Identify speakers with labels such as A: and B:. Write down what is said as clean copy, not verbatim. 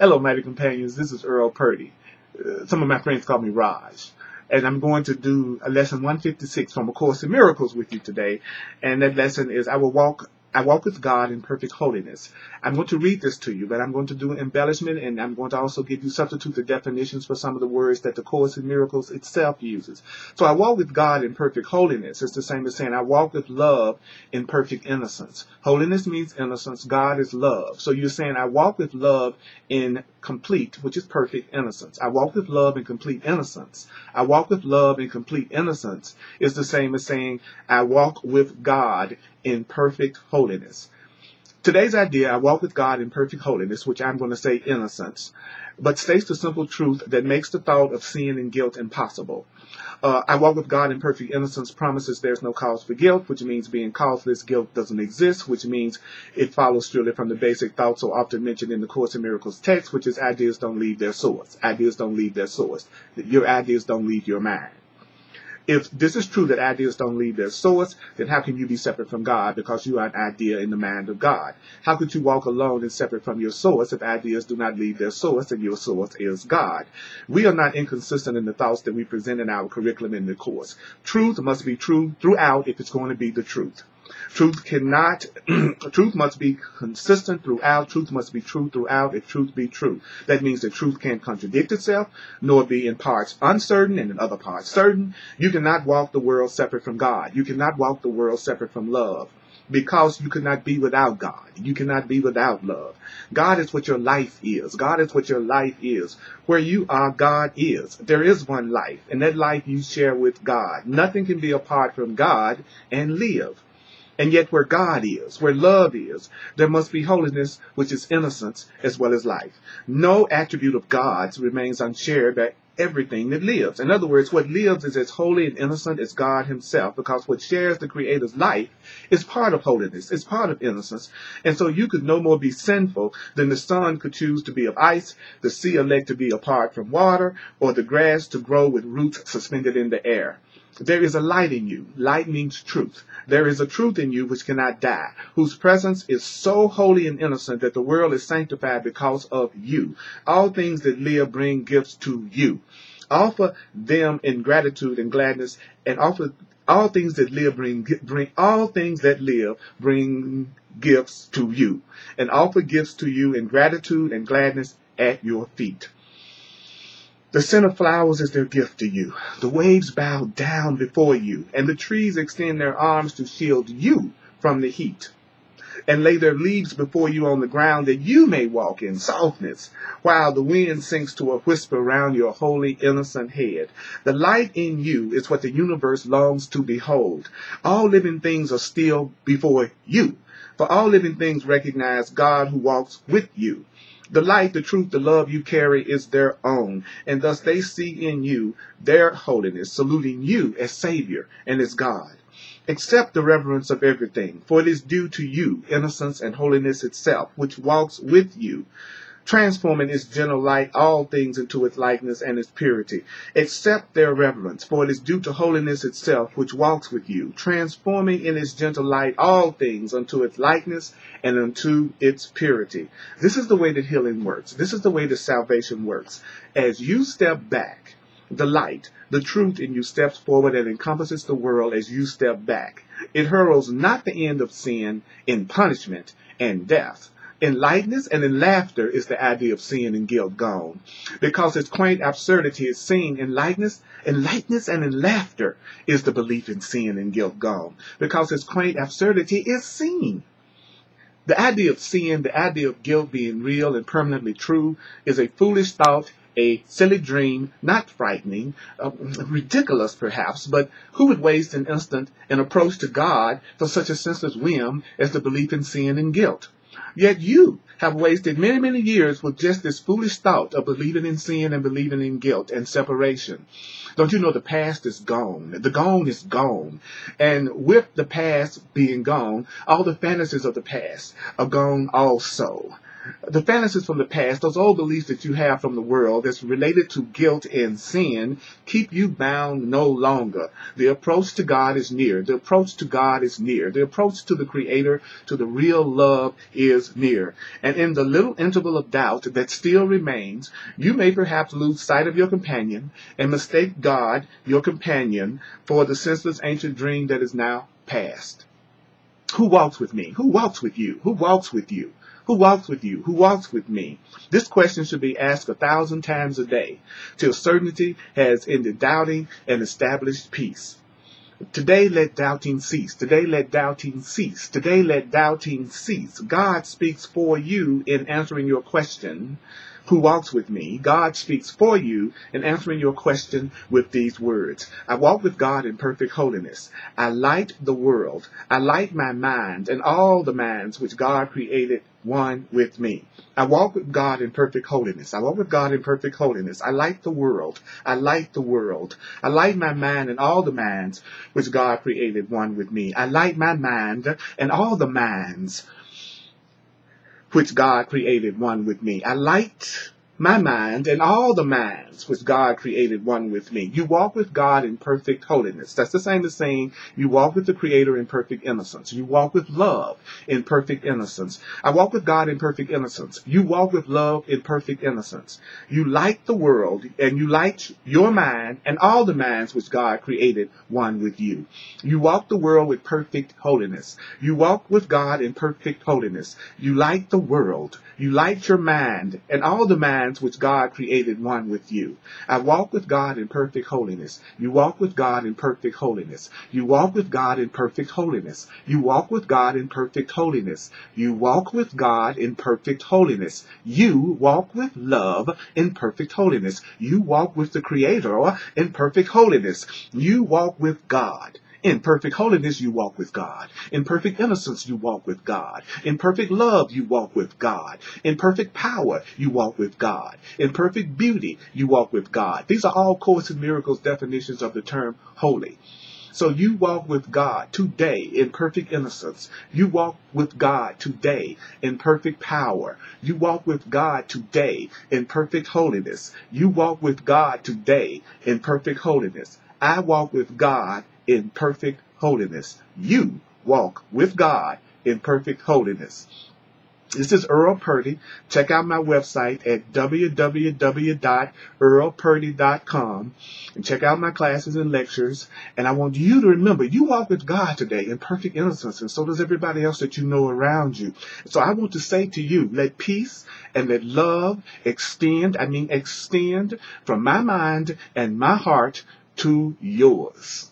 A: Hello, mighty companions. This is Earl Purdy. Some of my friends call me Raj. And I'm going to do a lesson 156 from A Course in Miracles with you today. And that lesson is I walk with God in perfect holiness. I'm going to read this to you, but I'm going to do an embellishment, and I'm going to also give you substitute the definitions for some of the words that the Course in Miracles itself uses. So I walk with God in perfect holiness. It's the same as saying I walk with love in perfect innocence. Holiness means innocence. God is love. So you're saying I walk with love in complete, which is perfect innocence. I walk with love in complete innocence. I walk with love in complete innocence is the same as saying I walk with God in perfect holiness. Today's idea, I walk with God in perfect holiness, which I'm going to say innocence, but states the simple truth that makes the thought of sin and guilt impossible. I walk with God in perfect innocence promises there's no cause for guilt, which means being causeless guilt doesn't exist, which means it follows strictly from the basic thought so often mentioned in the Course in Miracles text, which is ideas don't leave their source. Ideas don't leave their source. Your ideas don't leave your mind. If this is true that ideas don't leave their source, then how can you be separate from God because you are an idea in the mind of God? How could you walk alone and separate from your source if ideas do not leave their source and your source is God? We are not inconsistent in the thoughts that we present in our curriculum in the course. Truth must be true throughout if it's going to be the truth. Truth must be consistent throughout. Truth must be true throughout if truth be true. That means that truth can't contradict itself, nor be in parts uncertain and in other parts certain. You cannot walk the world separate from God. You cannot walk the world separate from love. Because you cannot be without God. You cannot be without love. God is what your life is. God is what your life is. Where you are, God is. There is one life, and that life you share with God. Nothing can be apart from God and live. And yet where God is, where love is, there must be holiness, which is innocence, as well as life. No attribute of God's remains unshared by everything that lives. In other words, what lives is as holy and innocent as God himself, because what shares the Creator's life is part of holiness, it's part of innocence. And so you could no more be sinful than the sun could choose to be of ice, the sea elect to be apart from water, or the grass to grow with roots suspended in the air. There is a light in you. Light means truth. There is a truth in you which cannot die, whose presence is so holy and innocent that the world is sanctified because of you. All things that live bring gifts to you. Offer them in gratitude and gladness, and offer all things that live bring gifts to you, and offer gifts to you in gratitude and gladness at your feet. The scent of flowers is their gift to you. The waves bow down before you, and the trees extend their arms to shield you from the heat, and lay their leaves before you on the ground that you may walk in softness, while the wind sinks to a whisper round your holy, innocent head. The light in you is what the universe longs to behold. All living things are still before you, for all living things recognize God who walks with you. The light, the truth, the love you carry is their own, and thus they see in you their holiness, saluting you as Savior and as God. Accept the reverence of everything, for it is due to you, innocence and holiness itself, which walks with you, transforming its gentle light all things into its likeness and its purity. Accept their reverence, for it is due to holiness itself, which walks with you, transforming in its gentle light all things unto its likeness and unto its purity. This is the way that healing works. This is the way that salvation works. As you step back, the light, the truth in you steps forward and encompasses the world as you step back. It heralds not the end of sin in punishment and death. In lightness and in laughter is the idea of sin and guilt gone. Because its quaint absurdity is seen in lightness and in laughter is the belief in sin and guilt gone. Because its quaint absurdity is seen. The idea of sin, the idea of guilt being real and permanently true is a foolish thought, a silly dream, not frightening, ridiculous perhaps, but who would waste an instant in approach to God for such a senseless whim as the belief in sin and guilt? Yet you have wasted many, many years with just this foolish thought of believing in sin and believing in guilt and separation. Don't you know the past is gone? The gone is gone. And with the past being gone, all the fantasies of the past are gone also. The fantasies from the past, those old beliefs that you have from the world that's related to guilt and sin, keep you bound no longer. The approach to God is near. The approach to God is near. The approach to the Creator, to the real love is near. And in the little interval of doubt that still remains, you may perhaps lose sight of your companion and mistake God, your companion, for the senseless ancient dream that is now past. Who walks with me? Who walks with you? Who walks with you? Who walks with you? Who walks with me? This question should be asked 1,000 times a day till certainty has ended doubting and established peace. Today let doubting cease. Today let doubting cease. Today let doubting cease. God speaks for you in answering your question. Who walks with me? God speaks for you in answering your question with these words. I walk with God in perfect holiness. I light the world. I light my mind and all the minds which God created one with me. I walk with God in perfect holiness. I walk with God in perfect holiness. I light the world. I light the world. I light my mind and all the minds which God created one with me. I light my mind and all the minds which God created one with me. I light my mind and all the minds which God created one with me. You walk with God in perfect holiness. That's the same as saying you walk with the Creator in perfect innocence. You walk with love in perfect innocence. I walk with God in perfect innocence. You walk with love in perfect innocence. You light the world and you light your mind and all the minds which God created one with you. You walk the world with perfect holiness. You walk with God in perfect holiness. You light the world. You light your mind and all the minds which God created one with you. I walk with God in perfect holiness. You walk with God in perfect holiness. You walk with God in perfect holiness. You walk with God in perfect holiness. You walk with God in perfect holiness. You walk with love in perfect holiness. You walk with the Creator in perfect holiness. You walk with God. In perfect holiness, you walk with God. In perfect innocence, you walk with God. In perfect love, you walk with God. In perfect power, you walk with God. In perfect beauty, you walk with God. These are all Course in Miracles definitions of the term holy. So you walk with God today in perfect innocence. You walk with God today in perfect power. You walk with God today in perfect holiness. You walk with God today in perfect holiness. I walk with God in perfect holiness. You walk with God in perfect holiness. This is Earl Purdy. Check out my website at www.earlpurdy.com and check out my classes and lectures. And I want you to remember, you walk with God today in perfect innocence, and so does everybody else that you know around you. So I want to say to you, let peace and let love extend from my mind and my heart to yours.